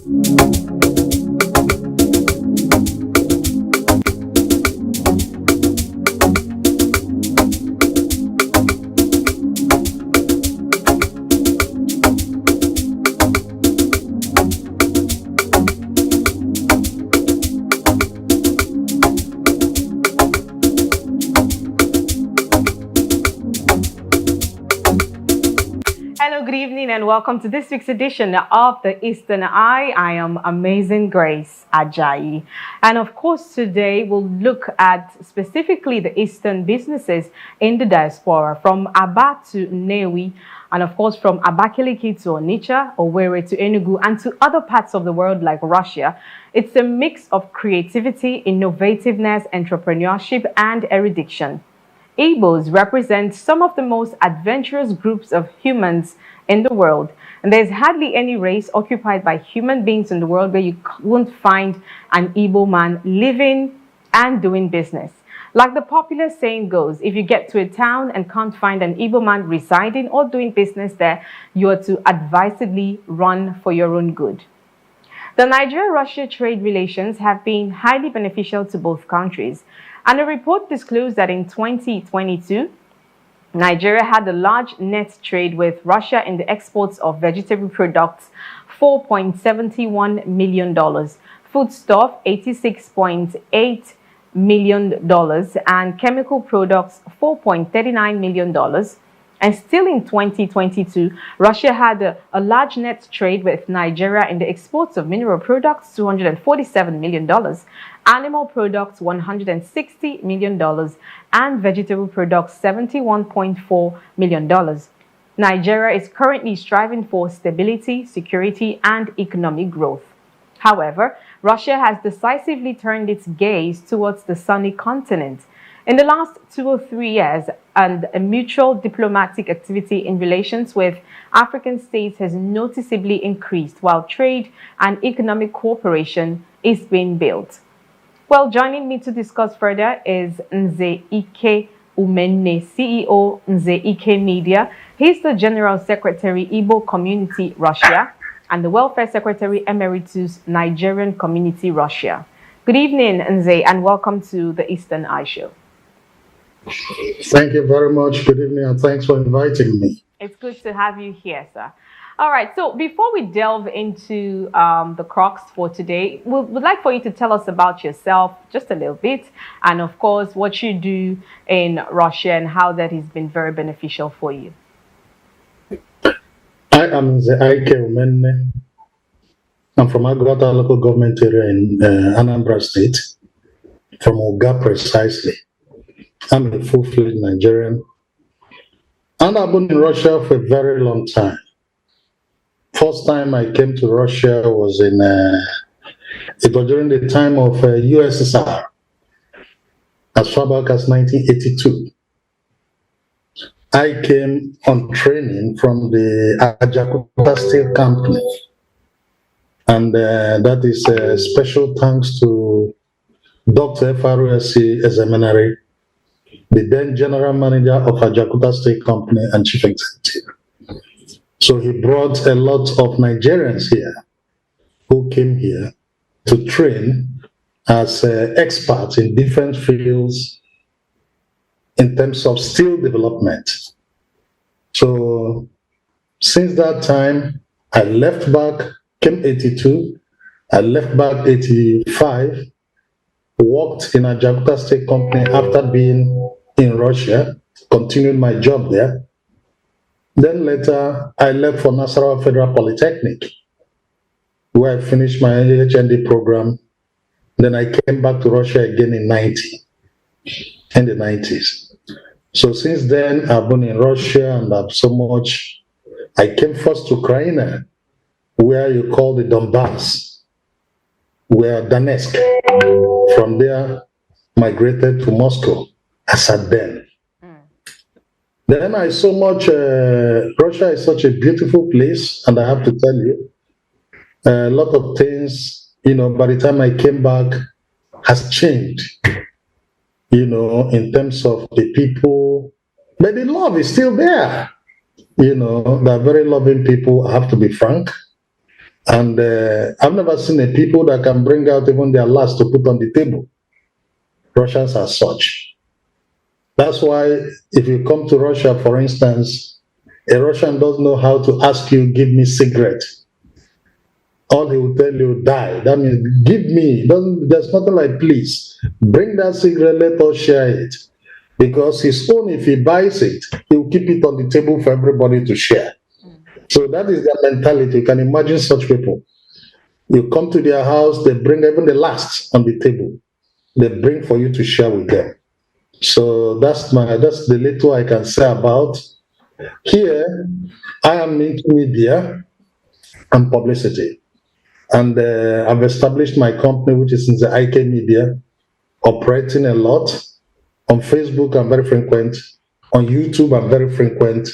Hello, good evening, and welcome to this week's edition of the Eastern Eye. I am Amazing Grace Ajayi. And of course, today we'll look at specifically the Eastern businesses in the diaspora, from Aba to Nnewi, and of course from Abakaliki to Onitsha, Owerri to Enugu, and to other parts of the world like Russia. It's a mix of creativity, innovativeness, entrepreneurship, and erudition. Igbos represent some of the most adventurous groups of humans in the world, and there's hardly any race occupied by human beings in the world where you won't find an Igbo man living and doing business. Like the popular saying goes, if you get to a town and can't find an Igbo man residing or doing business there, you are to advisedly run for your own good. The Nigeria-Russia trade relations have been highly beneficial to both countries, and a report disclosed that in 2022, Nigeria had a large net trade with Russia in the exports of vegetable products, $4.71 million, foodstuff, $86.8 million, and chemical products, $4.39 million. And still in 2022, Russia had a large net trade with Nigeria in the exports of mineral products, $247 million, animal products, $160 million, and vegetable products, $71.4 million. Nigeria is currently striving for stability, security, and economic growth. However, Russia has decisively turned its gaze towards the sunny continent. In the last 2 or 3 years, and a mutual diplomatic activity in relations with African states has noticeably increased, while trade and economic cooperation is being built. Well, joining me to discuss further is Nze Ike Umenne, CEO Nze Ike Media. He's the General Secretary, Igbo Community Russia, and the Welfare Secretary Emeritus, Nigerian Community Russia. Good evening, Nze, and welcome to the Eastern Eye Show. Thank you very much. Good evening, and thanks for inviting me. It's good to have you here, sir. All right, so before we delve into the crux for today, we'd like for you to tell us about yourself just a little bit, and of course, what you do in Russia and how that has been very beneficial for you. I am the Ike Umenne. I'm from Agwata local government area in Anambra State, from Oga precisely. I'm a full-fledged Nigerian, and I've been in Russia for a very long time. First time I came to Russia was it was during the time of USSR, as far back as 1982. I came on training from the Ajakuta Steel Company, and that is special thanks to Dr. FRSC Ezemenari, the then general manager of Ajakuta State Company and chief executive. So he brought a lot of Nigerians here who came here to train as experts in different fields in terms of steel development. So since that time, I left back, came 82, I left back 85, worked in Ajakuta State Company after being in Russia, continued my job there. Then later, I left for Nasarawa Federal Polytechnic, where I finished my HND program. Then I came back to Russia again in the 90s. So since then, I've been in Russia, and I've so much. I came first to Ukraine, where you call the Donbass, where Donetsk. From there, migrated to Moscow as at then. Then I so much, Russia is such a beautiful place, and I have to tell you, a lot of things, by the time I came back, has changed, in terms of the people, but the love is still there. They're very loving people, I have to be frank. And I've never seen a people that can bring out even their last to put on the table. Russians are such. That's why if you come to Russia, for instance, a Russian doesn't know how to ask you, give me cigarette. All he will tell you, die. That means give me. There's nothing like please. Bring that cigarette, let us share it. Because his own, if he buys it, he will keep it on the table for everybody to share. So that is their mentality. You can imagine such people. You come to their house, they bring even the last on the table. They bring for you to share with them. So that's the little I can say about. Here, I am into media and publicity. And I've established my company, which is in the IK Media, operating a lot. On Facebook, I'm very frequent. On YouTube, I'm very frequent.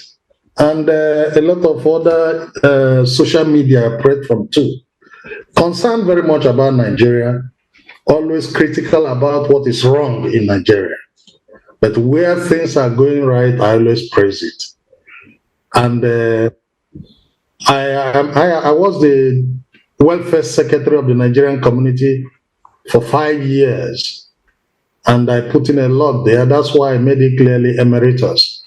And a lot of other social media I operate from too. Concerned very much about Nigeria, always critical about what is wrong in Nigeria. But where things are going right, I always praise it. And I was the welfare secretary of the Nigerian community for 5 years. And I put in a lot there. That's why I made it clearly emeritus.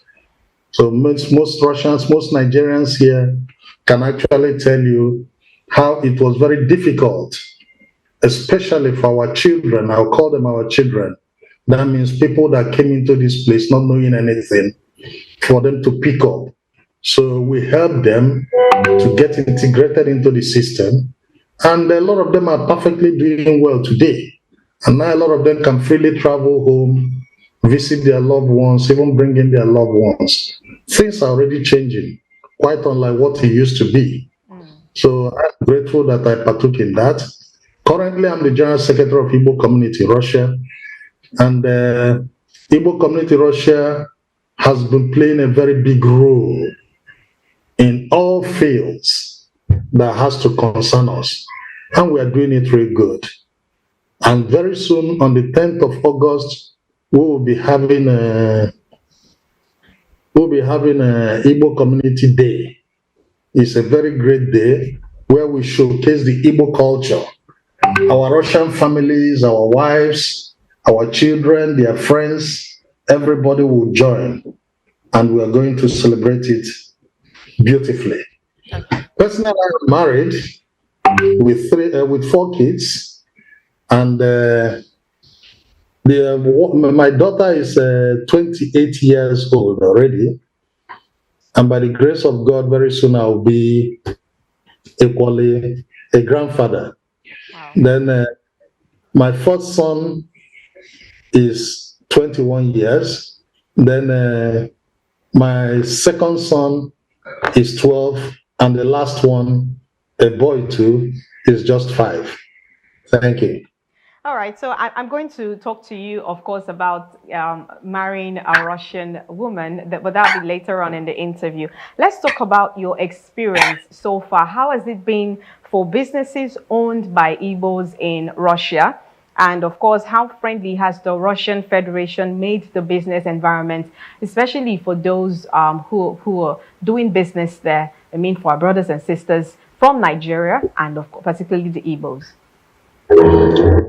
So most Russians, most Nigerians here can actually tell you how it was very difficult, especially for our children. I'll call them our children. That means people that came into this place not knowing anything, for them to pick up. So we helped them to get integrated into the system. And a lot of them are perfectly doing well today. And now a lot of them can freely travel home, visit their loved ones, even bring in their loved ones. Things are already changing, quite unlike what it used to be. So I'm grateful that I partook in that. Currently, I'm the General Secretary of Igbo Community Russia. And Igbo Community Russia has been playing a very big role in all fields that has to concern us. And we are doing it really good. And very soon, on the 10th of August, we will be having a Igbo Community Day. It's a very great day where we showcase the Igbo culture. Our Russian families, our wives, our children, their friends, everybody will join. And we are going to celebrate it beautifully. Personally, I'm married with 4 kids. And my daughter is 28 years old already. And by the grace of God, very soon I'll be equally a grandfather. Wow. Then my first son is 21 years. Then my second son is 12. And the last one, a boy too, is just 5. Thank you. All right, so I'm going to talk to you, of course, about marrying a Russian woman, but that'll be later on in the interview. Let's talk about your experience so far. How has it been for businesses owned by Igbos in Russia? And of course, how friendly has the Russian Federation made the business environment, especially for those who are doing business there? I mean, for our brothers and sisters from Nigeria and of course, particularly the Igbos.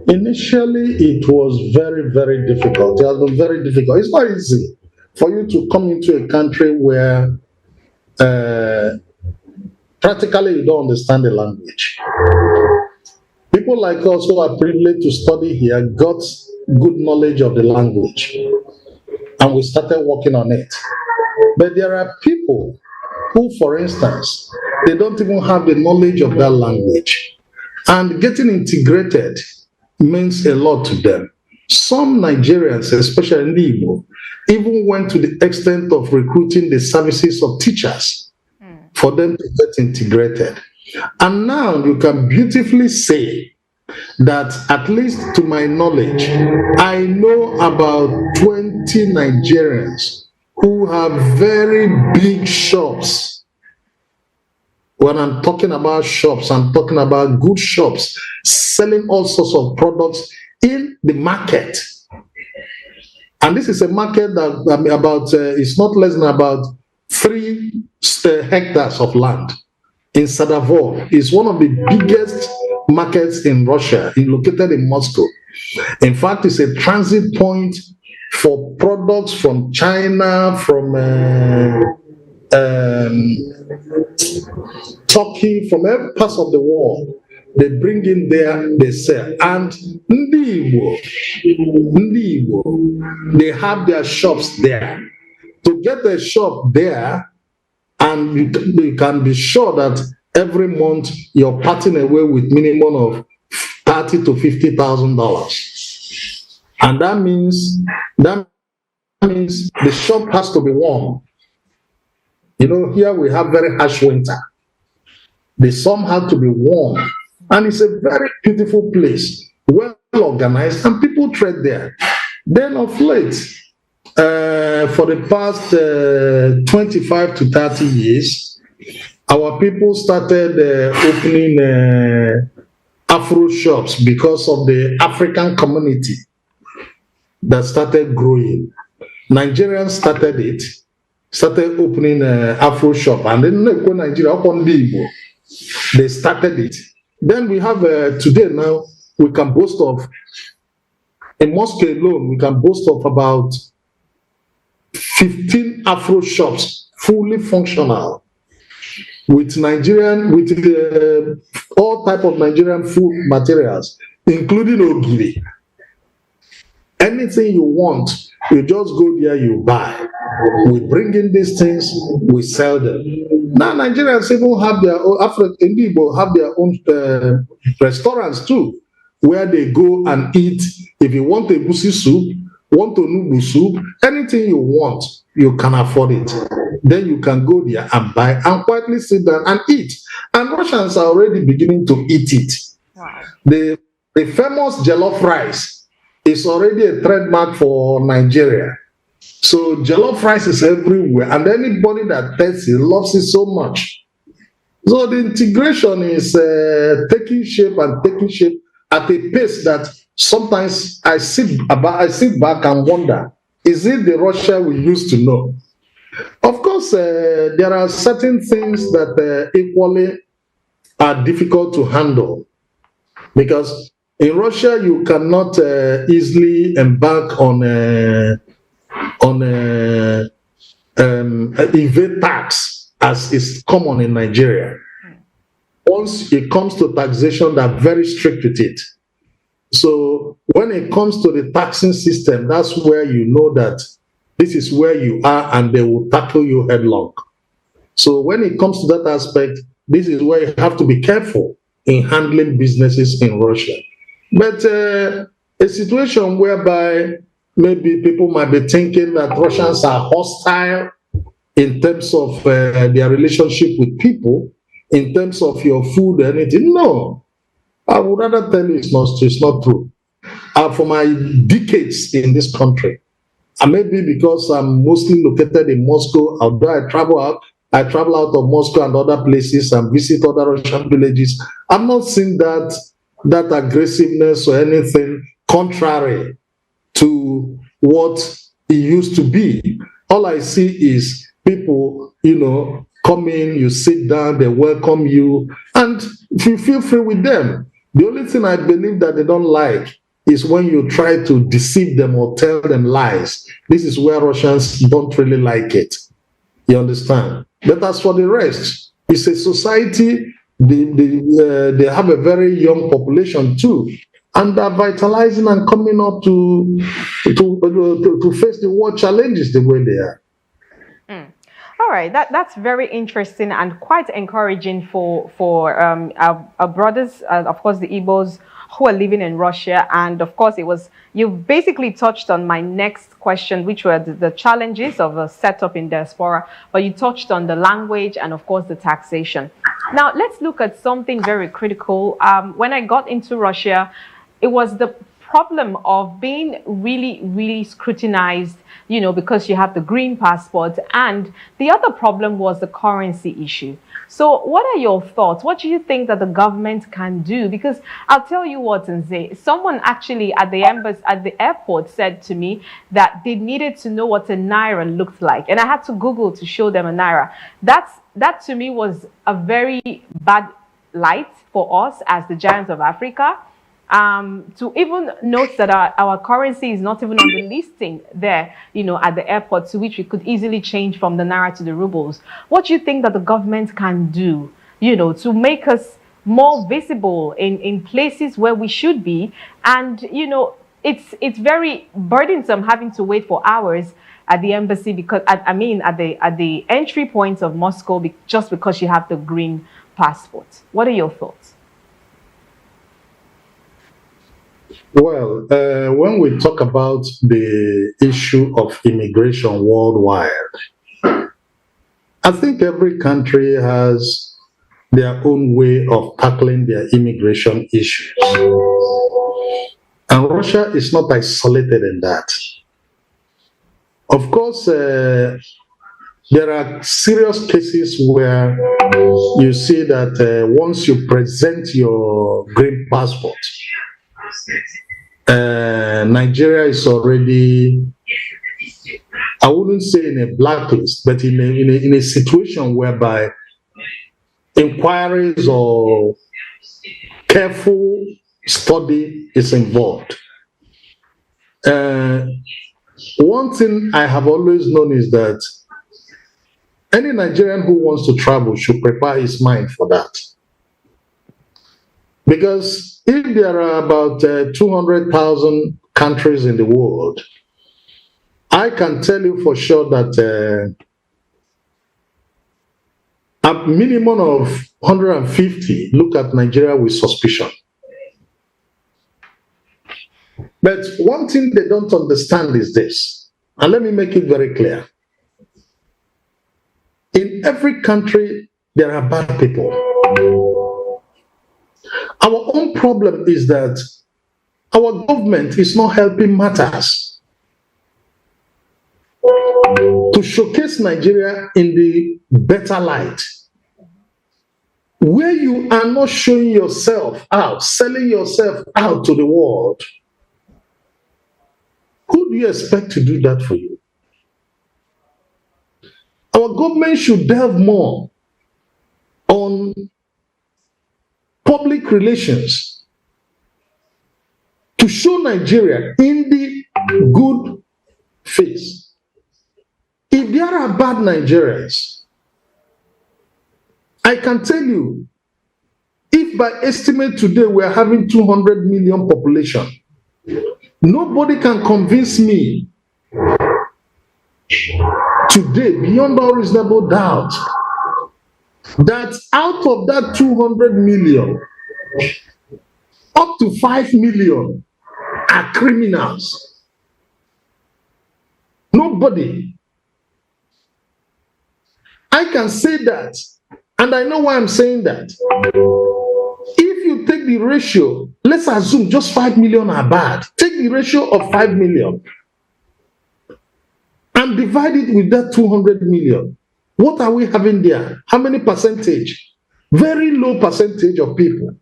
Initially, it was very, very difficult. It has been very difficult. It's not easy for you to come into a country where practically you don't understand the language. People like us who are privileged to study here got good knowledge of the language, and we started working on it. But there are people who, for instance, they don't even have the knowledge of that language. And getting integrated means a lot to them. Some Nigerians, especially in the Igbo, even went to the extent of recruiting the services of teachers for them to get integrated. And now you can beautifully say that, at least to my knowledge, I know about 20 Nigerians who have very big shops. When I'm talking about shops, I'm talking about good shops selling all sorts of products in the market. And this is a market that it's not less than about 3 hectares of land. in Sadavor. Is one of the biggest markets in Russia, located in Moscow. In fact, it's a transit point for products from China, from Turkey, from every part of the world. They bring in there, they sell. And Ndi Igbo, they have their shops there. To get a shop there, and you can be sure that every month you're parting away with minimum of $30,000 to $50,000, and that means the shop has to be warm. You know, here we have very harsh winter. The sun has to be warm, and it's a very beautiful place, well organized, and people trade there. Then of late, for the past 25 to 30 years, our people started opening Afro shops because of the African community that started growing. Nigerians started opening Afro shop, and then Nigeria upon Igbo, they started it. Then we have today now we can boast of, in Moscow alone, we can boast of about 15 Afro shops, fully functional, with all type of Nigerian food materials, including ogiri. Anything you want, you just go there, you buy. We bring in these things, we sell them. Now Nigerians even have their own, African people have their own restaurants too, where they go and eat. If you want a busi soup, want a nubu soup, anything you want, you can afford it. Then you can go there and buy and quietly sit down and eat. And Russians are already beginning to eat it. Wow. The famous jollof rice is already a trademark for Nigeria. So jollof rice is everywhere, and anybody that tastes it loves it so much. So the integration is taking shape at a pace that sometimes I sit back and wonder, is it the Russia we used to know? Of course, there are certain things that equally are difficult to handle, because in Russia you cannot easily embark on evade tax as is common in Nigeria. Once it comes to taxation, they're very strict with it. So when it comes to the taxing system, that's where you know that this is where you are and they will tackle you headlong. So when it comes to that aspect, this is where you have to be careful in handling businesses in Russia. But a situation whereby maybe people might be thinking that Russians are hostile in terms of their relationship with people, in terms of your food or anything. No, I would rather tell you it's not true. For my decades in this country, and maybe because I'm mostly located in Moscow, although I travel out of Moscow and other places and visit other Russian villages, I've not seen that aggressiveness or anything contrary to what it used to be. All I see is people, come in, you sit down, they welcome you, and you feel free with them. The only thing I believe that they don't like is when you try to deceive them or tell them lies. This is where Russians don't really like it. You understand? But as for the rest, it's a society, they have a very young population too, and they're vitalizing and coming up to face the world challenges the way they are. All right, that's very interesting and quite encouraging for our brothers, of course, the Igbos who are living in Russia. And of course, you basically touched on my next question, which were the challenges of a setup in diaspora, but you touched on the language and of course the taxation. Now, let's look at something very critical. When I got into Russia, it was the problem of being really, really scrutinized, because you have the green passport. And the other problem was the currency issue. So what are your thoughts? What do you think that the government can do? Because I'll tell you what, Nze, someone actually at the embassy, at the airport said to me that they needed to know what a naira looked like. And I had to Google to show them a naira. That to me was a very bad light for us as the giants of Africa. To even note that our currency is not even on the listing there, at the airport, to which we could easily change from the naira to the rubles. What do you think that the government can do, to make us more visible in places where we should be? And, it's very burdensome having to wait for hours at the embassy because, at the entry points of Moscow, just because you have the green passport. What are your thoughts? Well, when we talk about the issue of immigration worldwide, I think every country has their own way of tackling their immigration issues. And Russia is not isolated in that. Of course, there are serious cases where you see that once you present your green passport, Nigeria is already, I wouldn't say in a blacklist, but in a situation whereby inquiries or careful study is involved. One thing I have always known is that any Nigerian who wants to travel should prepare his mind for that. Because if there are about 200,000 countries in the world, I can tell you for sure that a minimum of 150 look at Nigeria with suspicion. But one thing they don't understand is this, and let me make it very clear. In every country, there are bad people. Our own problem is that our government is not helping matters to showcase Nigeria in the better light. Where you are not showing yourself out, selling yourself out to the world, who do you expect to do that for you? Our government should delve more on public relations to show Nigeria in the good face. If there are bad Nigerians, I can tell you, if by estimate today we are having 200 million population, nobody can convince me today, beyond all reasonable doubt, that out of that 200 million, up to 5 million are criminals. Nobody. I can say that, and I know why I'm saying that. If you take the ratio, let's assume just 5 million are bad. Take the ratio of 5 million and divide it with that 200 million. What are we having there? How many percentage? Very low percentage of people.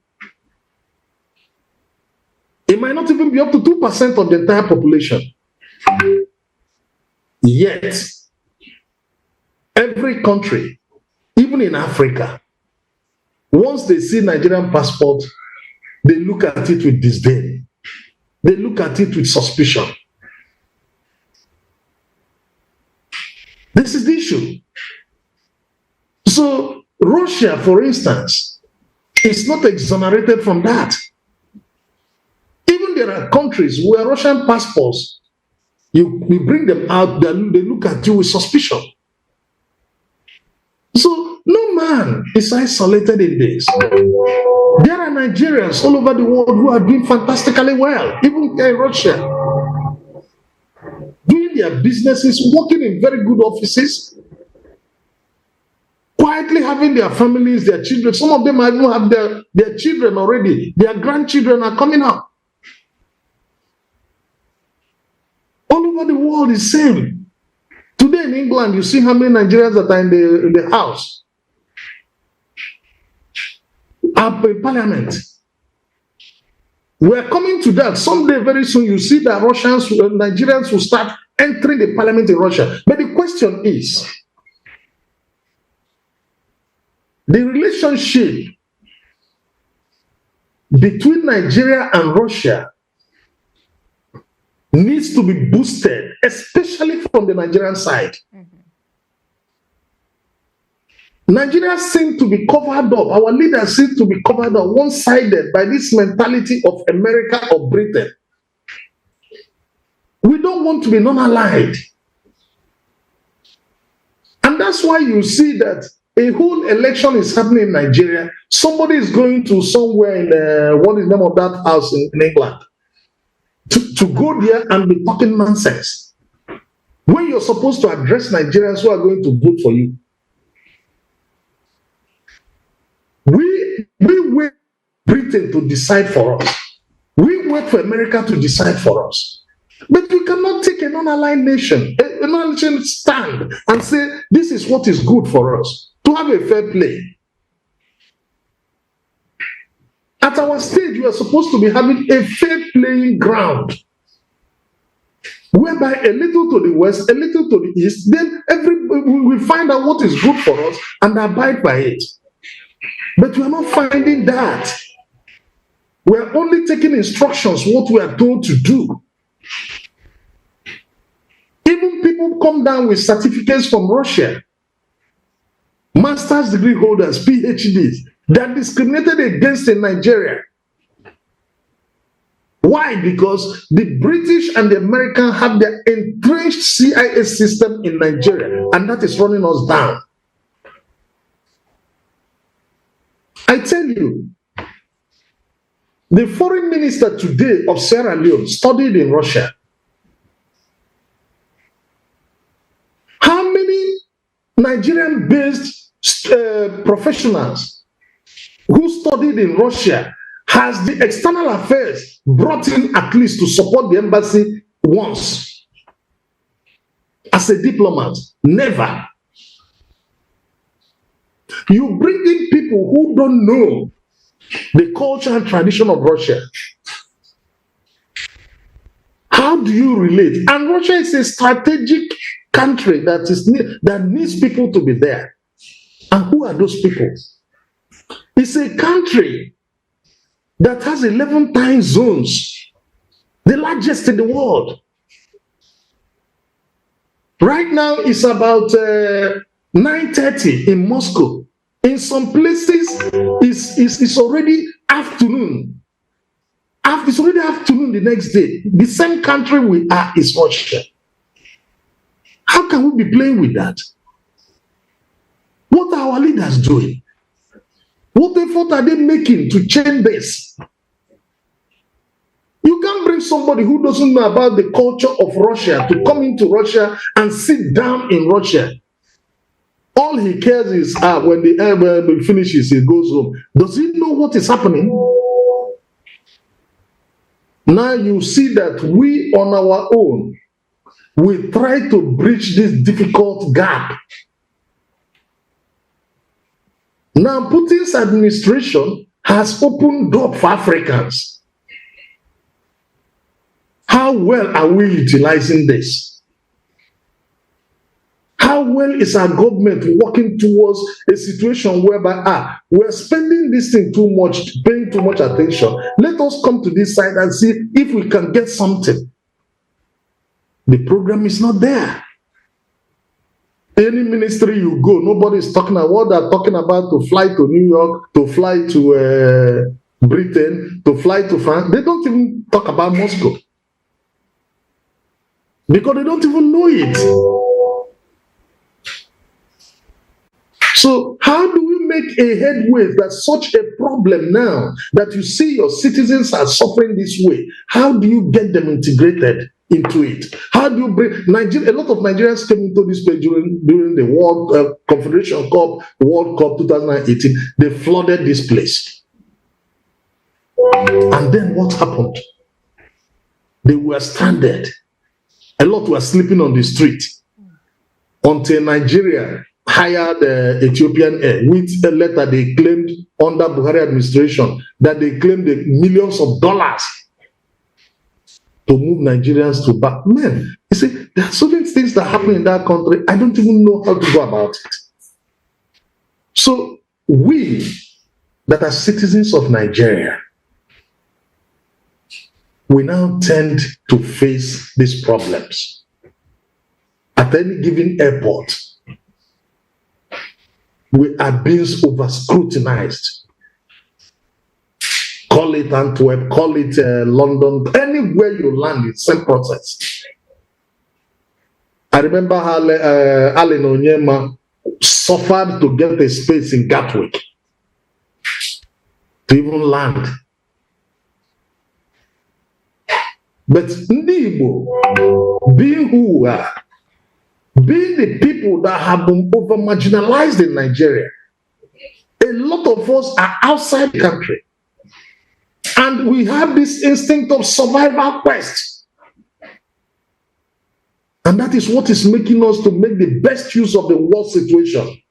It might not even be up to 2% of the entire population. Yet, every country, even in Africa, once they see Nigerian passport, they look at it with disdain. They look at it with suspicion. This is the issue. So Russia, for instance, is not exonerated from that. Even there are countries where Russian passports, you bring them out, they look at you with suspicion. So no man is isolated in this. There are Nigerians all over the world who are doing fantastically well, even in Russia, doing their businesses, working in very good offices, quietly having their families, their children. Some of them might even have their children already. Their grandchildren are coming up. All over the world is the same. Today in England, you see how many Nigerians that are in the house. up in parliament. We're coming to that. Someday, very soon, you see that Nigerians will start entering the parliament in Russia. But the question is, the relationship between Nigeria and Russia needs to be boosted, especially from the Nigerian side. Nigeria seems to be covered up. Our leaders seem to be covered up, one-sided by this mentality of America or Britain. We don't want to be non-aligned. And that's why you see that a whole election is happening in Nigeria. Somebody is going to somewhere in, what is the name of that house in England, to go there and be talking nonsense. When you're supposed to address Nigerians who are going to vote for you. We wait for Britain to decide for us. We wait for America to decide for us. But we cannot take a non-aligned nation, a non-aligned stand and say, this is what is good for us, to have a fair play. At our stage, we are supposed to be having a fair playing ground, whereby a little to the west, a little to the east, then we find out what is good for us and abide by it. But we are not finding that. We are only taking instructions, what we are told to do. Even people come down with certificates from Russia, master's degree holders, PhDs, that are discriminated against in Nigeria. Why? Because the British and the American have their entrenched CIA system in Nigeria, and that is running us down. I tell you, the foreign minister today of Sierra Leone studied in Russia. How many Nigerian-based professionals who studied in Russia has the external affairs brought in at least to support the embassy once? As a diplomat, never. You bring in people who don't know the culture and tradition of Russia. How do you relate? And Russia is a strategic country that needs people to be there. And who are those people? It's a country that has 11 time zones, the largest in the world. Right now, it's about 9:30 in Moscow. In some places, it's already afternoon. It's already afternoon the next day. The same country we are is Russia. How can we be playing with that? What are our leaders doing? What effort are they making to change this? You can't bring somebody who doesn't know about the culture of Russia to come into Russia and sit down in Russia. All he cares is when the air finishes, he goes home. Does he know what is happening? Now you see that we on our own, we try to bridge this difficult gap. Now Putin's administration has opened up for Africans. How well are we utilizing this? How well is our government working towards a situation whereby we're spending this thing too much, paying too much attention. Let us come to this side and see if we can get something. The program is not there. Any ministry you go, nobody is talking about what they're talking about to fly to New York, to fly to Britain, to fly to France. They don't even talk about Moscow. Because they don't even know it. So how do we make a headway that such a problem now that you see your citizens are suffering this way? How do you get them integrated into it? How do you bring Nigeria? A lot of Nigerians came into this place during the World Confederation Cup, World Cup 2018. They flooded this place. And then what happened? They were stranded. A lot were sleeping on the street until Nigeria hired Ethiopian Air with a letter they claimed under Buhari administration that they claimed the millions of dollars to move Nigerians to back. Man, you see, there are so many things that happen in that country. I don't even know how to go about it. So we that are citizens of Nigeria, we now tend to face these problems. At any given airport, we are being over scrutinized. Call it Antwerp, call it London, anywhere you land, it's the same process. I remember how Allen Onyema suffered to get a space in Gatwick to even land. But ndị Igbo, being who we are, being the people that have been over marginalized in Nigeria, a lot of us are outside the country. And we have this instinct of survival quest. And that is what is making us to make the best use of the world situation.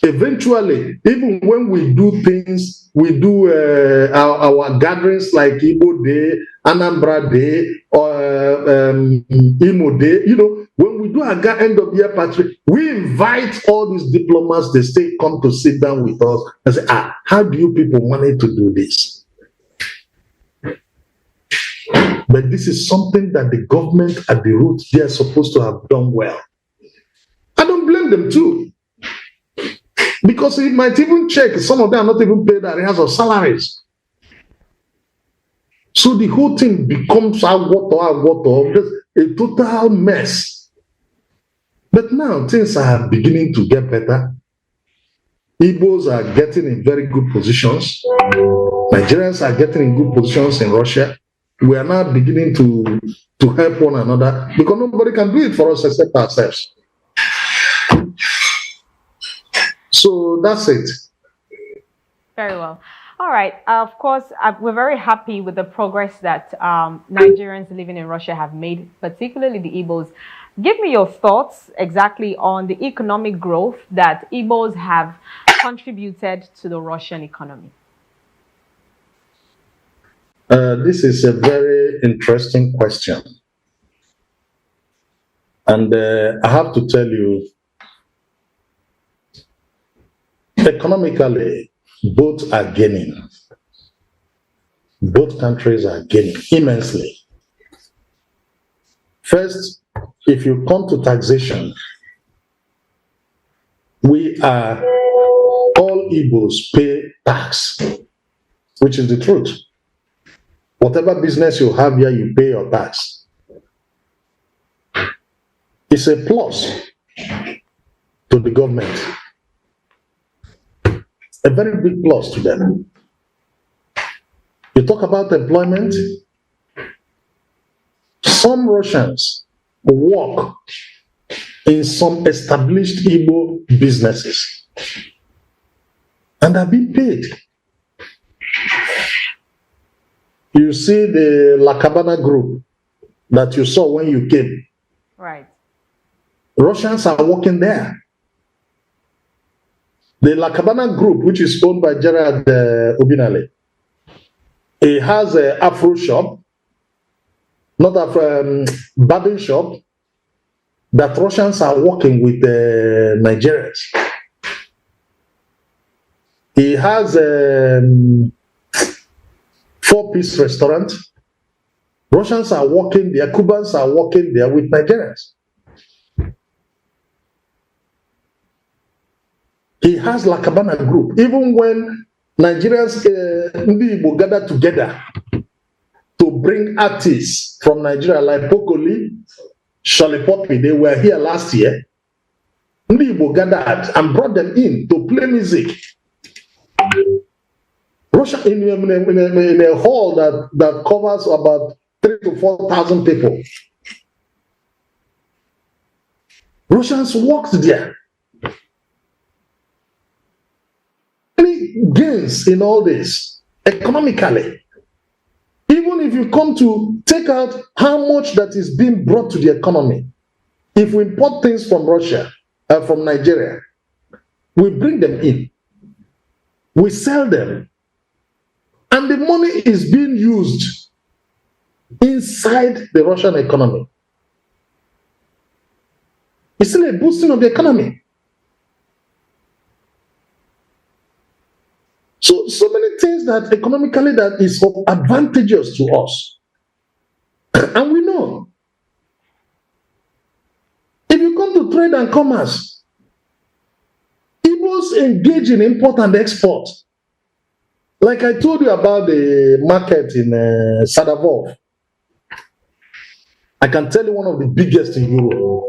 Eventually, even when we do things, we do our gatherings like Igbo Day, Anambra Day, or Imo Day, when we do our end of year party, we invite all these diplomats, they say, come to sit down with us and say, how do you people manage to do this? But this is something that the government at the root, they are supposed to have done well. I don't blame them too. Because it might even check, some of them are not even paid arrears of salaries. So the whole thing becomes a total mess. But now things are beginning to get better. Igbos are getting in very good positions. Nigerians are getting in good positions in Russia. We are now beginning to help one another because nobody can do it for us except ourselves. So that's it. Very well. All right. Of course, we're very happy with the progress that Nigerians living in Russia have made, particularly the Igbos. Give me your thoughts exactly on the economic growth that Igbos have contributed to the Russian economy. This is a very interesting question. And I have to tell you, economically, both are gaining. Both countries are gaining immensely. First, if you come to taxation, we are, all Igbos pay tax, which is the truth. Whatever business you have here, you pay your tax. It's a plus to the government. A very big plus to them. You talk about employment. Some Russians work in some established Igbo businesses and are being paid. You see the Lakabana group that you saw when you came. Right. Russians are working there. The Lakabana group, which is owned by Gerard Obinale, it has an Afro shop, not a barbing shop, that Russians are working with Nigerians. He has a 4-piece restaurant. Russians are working there, Cubans are working there with Nigerians. He has Lakabana group. Even when Nigerians Igbo gather together to bring artists from Nigeria like Pokoli, Shirley Poppy, they were here last year. Igbo gathered and brought them in to play music. Russia in a hall that covers about 3,000 to 4,000 people. Russians worked there. Gains in all this economically. Even if you come to take out how much that is being brought to the economy, If we import things from Russia, from Nigeria, we bring them in, we sell them, and the money is being used inside the Russian economy. It's still a boosting of the economy. So many things that economically that is advantageous to us. And we know. If you come to trade and commerce, Igbos engage in import and export. Like I told you about the market in Sadavov. I can tell you one of the biggest in Europe.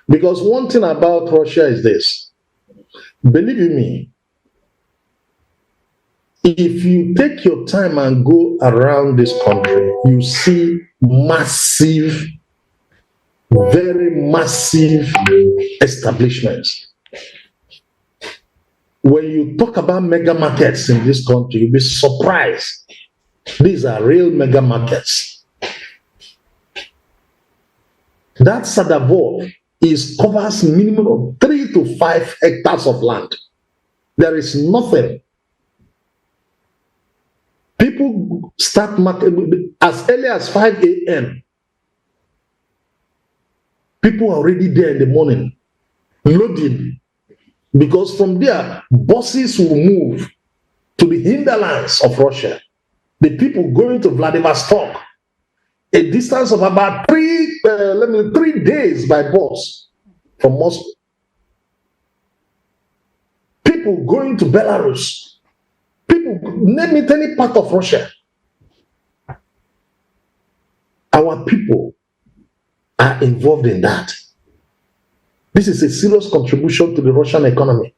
Because one thing about Russia is this. Believe you me, if you take your time and go around this country, you see massive, very massive establishments. When you talk about mega markets in this country, you'll be surprised. These are real mega markets. That Sadavor covers minimum of 3 to 5 hectares of land. There is nothing. People start market as early as 5 a.m. People are already there in the morning, loading. Because from there, buses will move to the hinterlands of Russia. The people going to Vladivostok, a distance of about 3 days by bus from Moscow. People going to Belarus. People, name it any part of Russia. Our people are involved in that. This is a serious contribution to the Russian economy.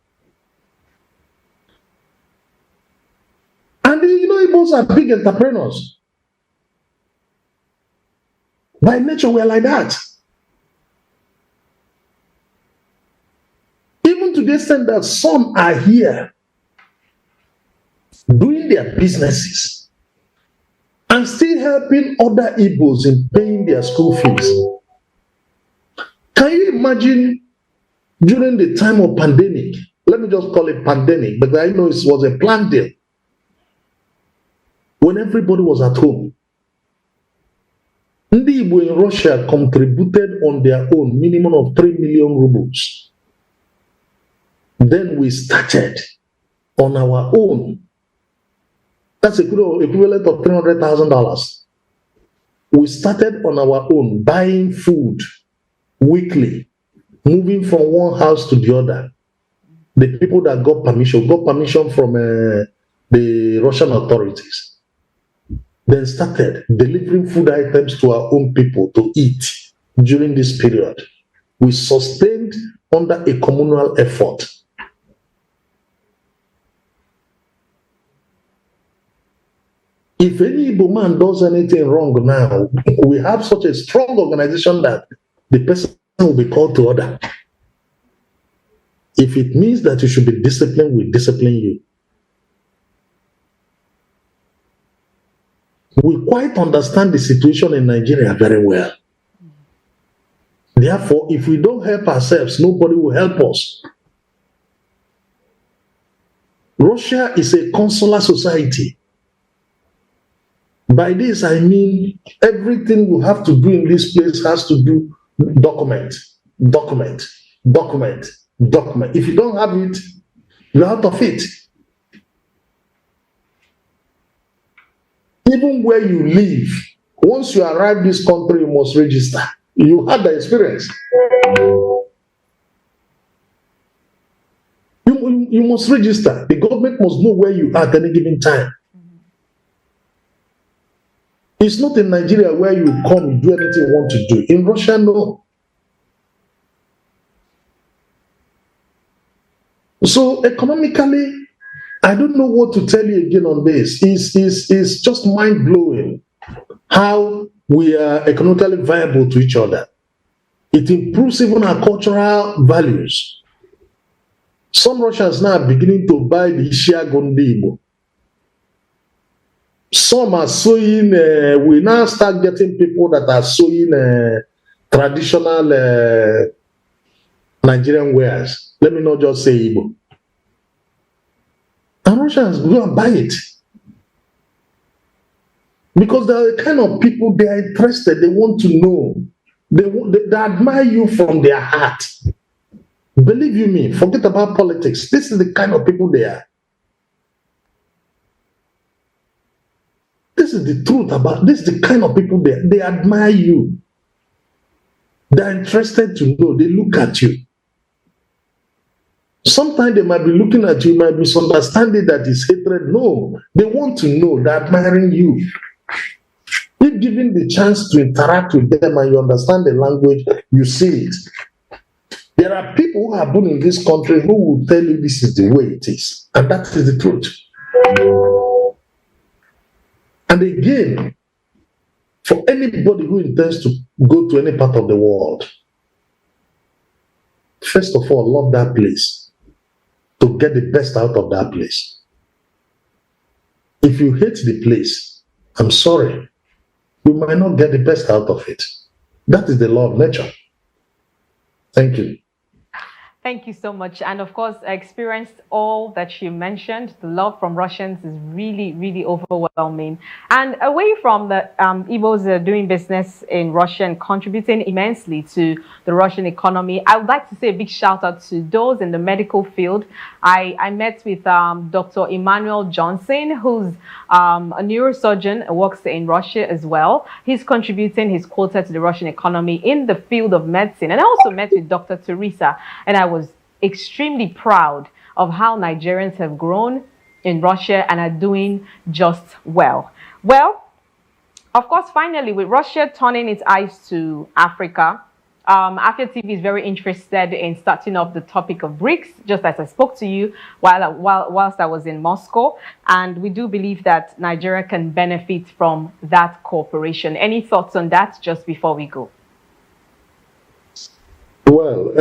And you know, Igbos are big entrepreneurs. By nature, we are like that. Even to the extent that some are here doing their businesses and still helping other Igbos in paying their school fees. Can you imagine during the time of pandemic? Let me just call it pandemic, but I know it was a planned deal. When everybody was at home, Ndi Igbo in Russia contributed on their own minimum of 3 million rubles. Then we started on our own. That's equivalent of $300,000. We started on our own, buying food weekly, moving from one house to the other. The people that got permission from the Russian authorities. Then started delivering food items to our own people to eat during this period. We sustained under a communal effort. If any Igbo man does anything wrong now, we have such a strong organization that the person will be called to order. If it means that you should be disciplined, we discipline you. We quite understand the situation in Nigeria very well. Therefore, if we don't help ourselves, nobody will help us. Russia is a consular society. By this, I mean everything you have to do in this place has to do document. If you don't have it, you're out of it. Even where you live, once you arrive this country, you must register. You had the experience. You must register. The government must know where you are at any given time. It's not in Nigeria where you come, you do anything you want to do. In Russia, no. So economically, I don't know what to tell you again on this. It's just mind-blowing how we are economically viable to each other. It improves even our cultural values. Some Russians now are beginning to buy the Ishia Gondibo. Some are sewing, we now start getting people that are sewing traditional Nigerian wares. Let me not just say Igbo. And Russians go and buy it. Because they are the kind of people, they are interested, they want to know. They admire you from their heart. Believe you me, forget about politics. This is the kind of people they are. This is the truth about this is the kind of people they admire you. They're interested to know. They look at you. Sometimes they might be looking at you, might be misunderstanding that it's hatred. No, they want to know. They're admiring you. If given the chance to interact with them and you understand the language, you see it. There are people who are born in this country who will tell you this is the way it is. And that is the truth. And again, for anybody who intends to go to any part of the world, first of all, love that place to get the best out of that place. If you hate the place, I'm sorry, you might not get the best out of it. That is the law of nature. Thank you. Thank you so much. And of course, I experienced all that you mentioned. The love from Russians is really, really overwhelming. And away from the Igbos doing business in Russia and contributing immensely to the Russian economy, I would like to say a big shout out to those in the medical field. I met with Dr. Emmanuel Johnson, who's a neurosurgeon, works in Russia as well. He's contributing his quota to the Russian economy in the field of medicine. And I also met with Dr. Teresa, and I was extremely proud of how Nigerians have grown in Russia and are doing just well. Well, of course, finally, with Russia turning its eyes to Africa, Afia TV is very interested in starting off the topic of BRICS, just as I spoke to you whilst I was in Moscow. And we do believe that Nigeria can benefit from that cooperation. Any thoughts on that just before we go? Well,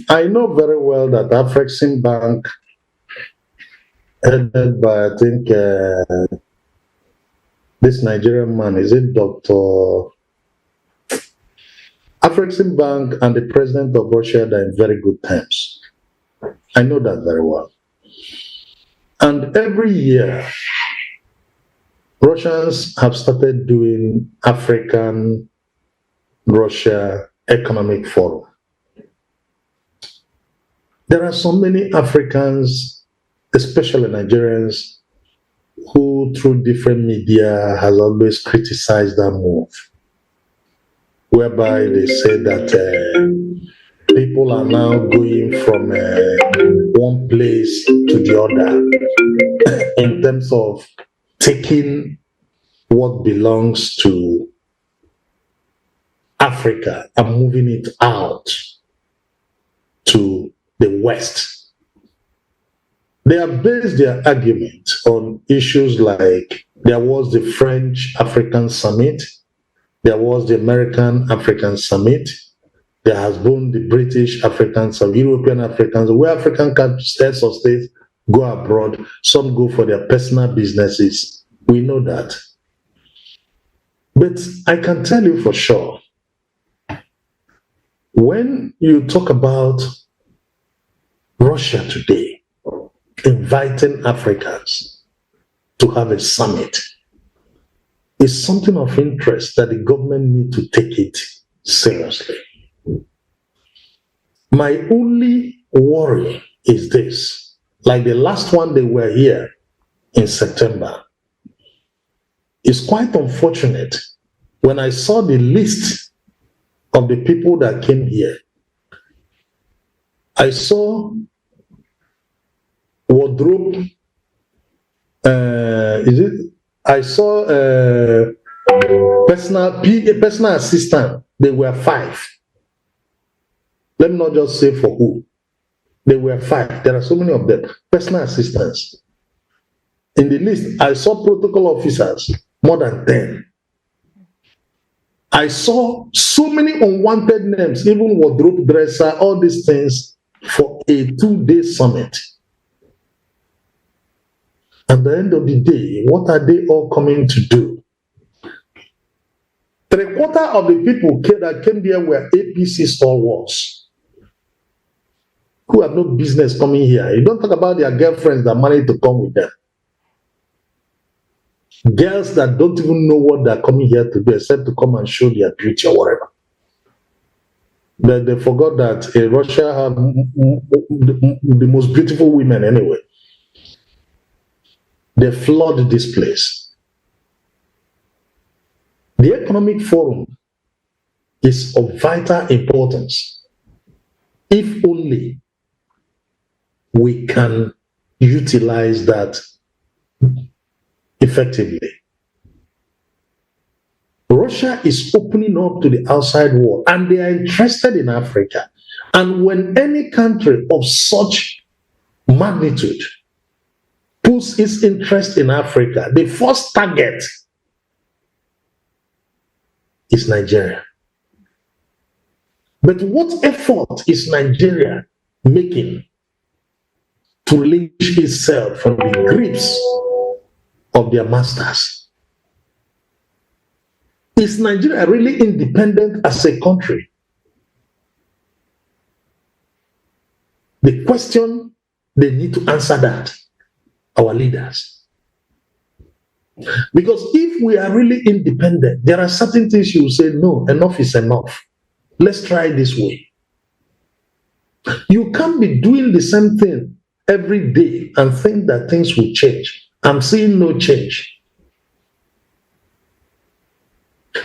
I know very well that Afrexim Bank, headed by, I think, this Nigerian man, is it Dr. Afrexim Bank and the president of Russia are in very good terms. I know that very well. And every year, Russians have started doing African-Russia Economic Forum. There are so many Africans, especially Nigerians, who through different media has always criticized that move, whereby they say that people are now going from one place to the other in terms of taking what belongs to Africa and moving it out to the West. They have based their argument on issues like there was the French African Summit, there was the American African Summit, there has been the British African Summit, European Africans, where African states or states go abroad, some go for their personal businesses. We know that. But I can tell you for sure, when you talk about Russia today inviting Africans to have a summit, is something of interest that the government need to take it seriously. My only worry is this, like the last one they were here in September, it's quite unfortunate when I saw the list of the people that came here. I saw wardrobe, I saw personal assistant. They were 5. Let me not just say for who. They were 5. There are so many of them. Personal assistants. In the list, I saw protocol officers, more than 10. I saw so many unwanted names, even wardrobe dresser, all these things for a 2-day summit. At the end of the day, what are they all coming to do? 3/4 of the people that came there were APC stalwarts who have no business coming here. You don't talk about their girlfriends that managed to come with them. Girls that don't even know what they're coming here to do except to come and show their beauty or whatever. They forgot that Russia have the most beautiful women anyway. They flood this place. The Economic Forum is of vital importance if only we can utilize that effectively. Russia is opening up to the outside world and they are interested in Africa. And when any country of such magnitude puts its interest in Africa, the first target is Nigeria. But what effort is Nigeria making to release itself from the grips of their masters? Is Nigeria really independent as a country? The question, they need to answer that, our leaders. Because if we are really independent, there are certain things you will say, no, enough is enough. Let's try it this way. You can't be doing the same thing every day and think that things will change. I'm seeing no change.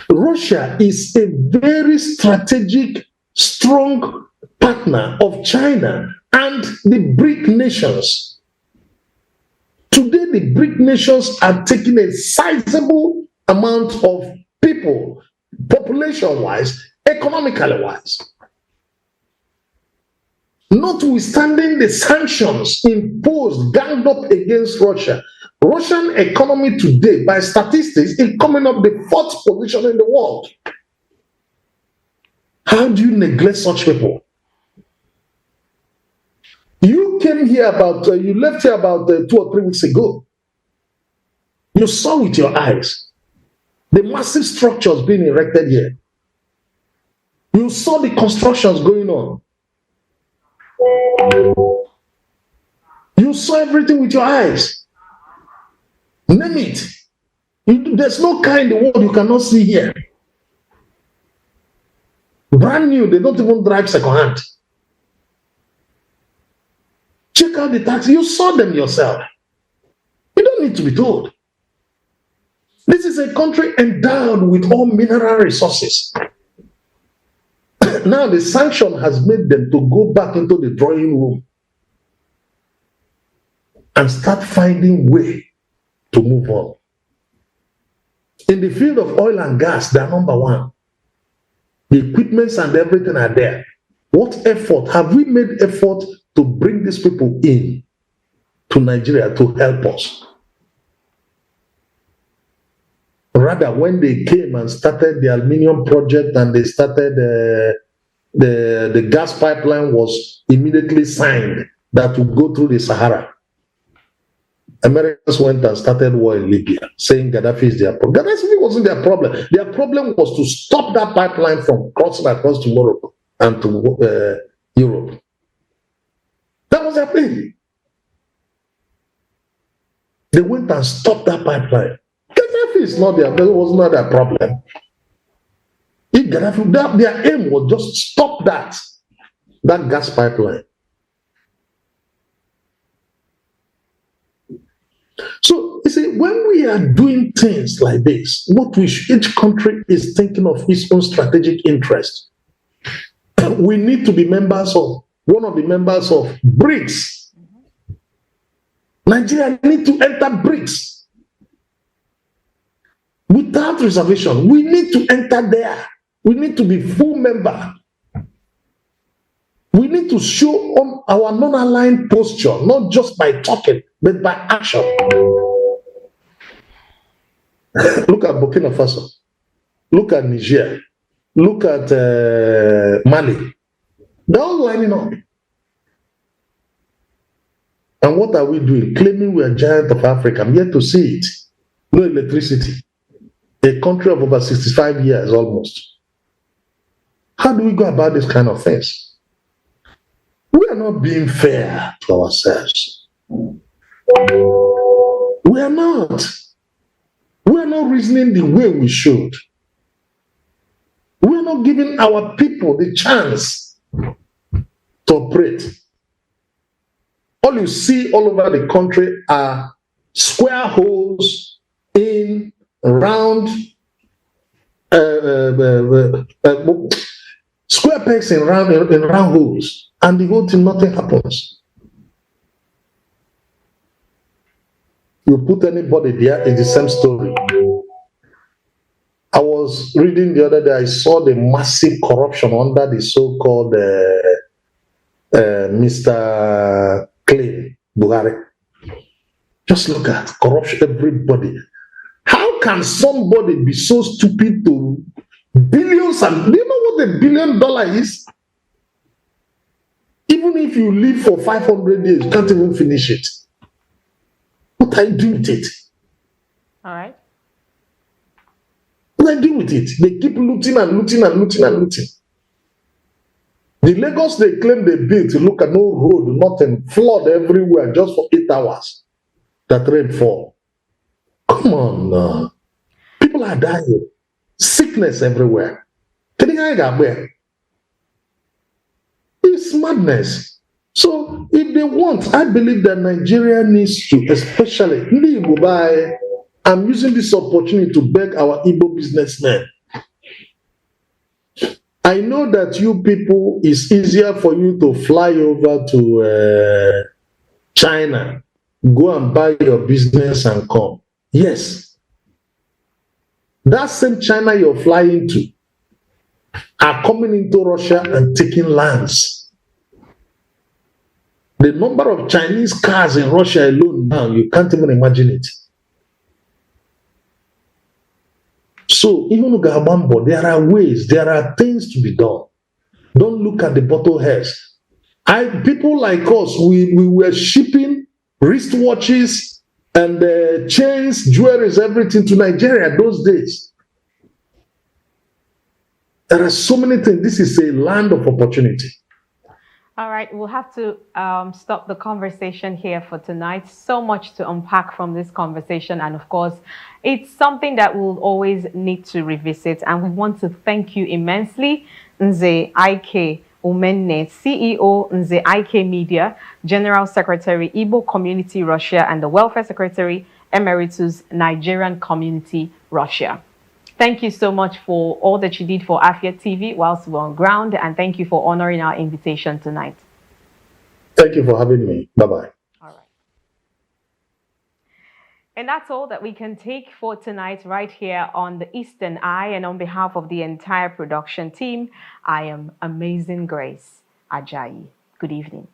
Russia is a very strategic, strong partner of China and the BRIC nations. Today, the BRIC nations are taking a sizable amount of people, population-wise, economically-wise. Notwithstanding the sanctions imposed, ganged up against Russia, Russian economy today, by statistics, is coming up the 4th position in the world. How do you neglect such people? You came here you left here about 2 or 3 weeks ago. You saw with your eyes the massive structures being erected here. You saw the constructions going on. You saw everything with your eyes. Name it. There's no car in the world you cannot see here. Brand new, they don't even drive second-hand. Check out the taxi. You saw them yourself. You don't need to be told. This is a country endowed with all mineral resources. Now the sanction has made them to go back into the drawing room and start finding way to move on. In the field of oil and gas, they are number one. The equipments and everything are there. What effort? Have we made effort to bring these people in to Nigeria to help us? Rather, when they came and started the aluminium project and they started the gas pipeline was immediately signed that would go through the Sahara. Americans went and started war in Libya, saying Gaddafi is their problem. Gaddafi wasn't their problem. Their problem was to stop that pipeline from crossing across to Morocco and to Europe. That was their thing. They went and stopped that pipeline. Gaddafi is not was not their problem. If Gaddafi, their aim was just stop that gas pipeline. So, you see, when we are doing things like this, each country is thinking of its own strategic interest. We need to be one of the members of BRICS. Nigeria need to enter BRICS. Without reservation, we need to enter there. We need to be full member. We need to show on our non-aligned posture, not just by talking, but by action. Look at Burkina Faso. Look at Niger. Look at Mali. They're all lining up. And what are we doing? Claiming we are giant of Africa. I'm yet to see it. No electricity. a country of over 65 years almost. How do we go about this kind of things? We are not being fair to ourselves. We are not. We are not reasoning the way we should. We are not giving our people the chance to operate. All you see all over the country are square holes in round, square pegs in round holes, and the whole thing, nothing happens. You put anybody there, it's the same story. I was reading the other day, I saw the massive corruption under the so-called Mr. Clay Buhari. Just look at corruption, everybody. How can somebody be so stupid to billions? And do you know what $1 billion is? Even if you live for 500 years, you can't even finish it. What are you doing with it? All right. What are you doing with it? They keep looting and looting and looting and looting. The Lagos they claim they built, look at no road, nothing, flood everywhere just for 8 hours. That rainfall. Come on now. People are dying. Sickness everywhere. It's madness. So if they want, I believe that Nigeria needs to, especially I'm using this opportunity to beg our Igbo businessmen. I know that you people, it's easier for you to fly over to China, go and buy your business and come. Yes. That same China you're flying to are coming into Russia and taking lands. The number of Chinese cars in Russia alone now, you can't even imagine it. So, even Gabambo, there are ways, there are things to be done. Don't look at the bottle heads. People like us, we were shipping wristwatches and chains, jewelry, everything to Nigeria those days. There are so many things. This is a land of opportunity. All right, we'll have to stop the conversation here for tonight. So much to unpack from this conversation. And of course, it's something that we'll always need to revisit. And we want to thank you immensely, Nze Ike Umenne, CEO, Nze Ike Media, General Secretary, Igbo Community Russia, and the Welfare Secretary, Emeritus, Nigerian Community Russia. Thank you so much for all that you did for Afia TV whilst we're on ground, and thank you for honoring our invitation tonight. Thank you for having me. Bye-bye. All right. And that's all that we can take for tonight right here on the Eastern Eye. And on behalf of the entire production team, I am Amazing Grace Ajayi. Good evening.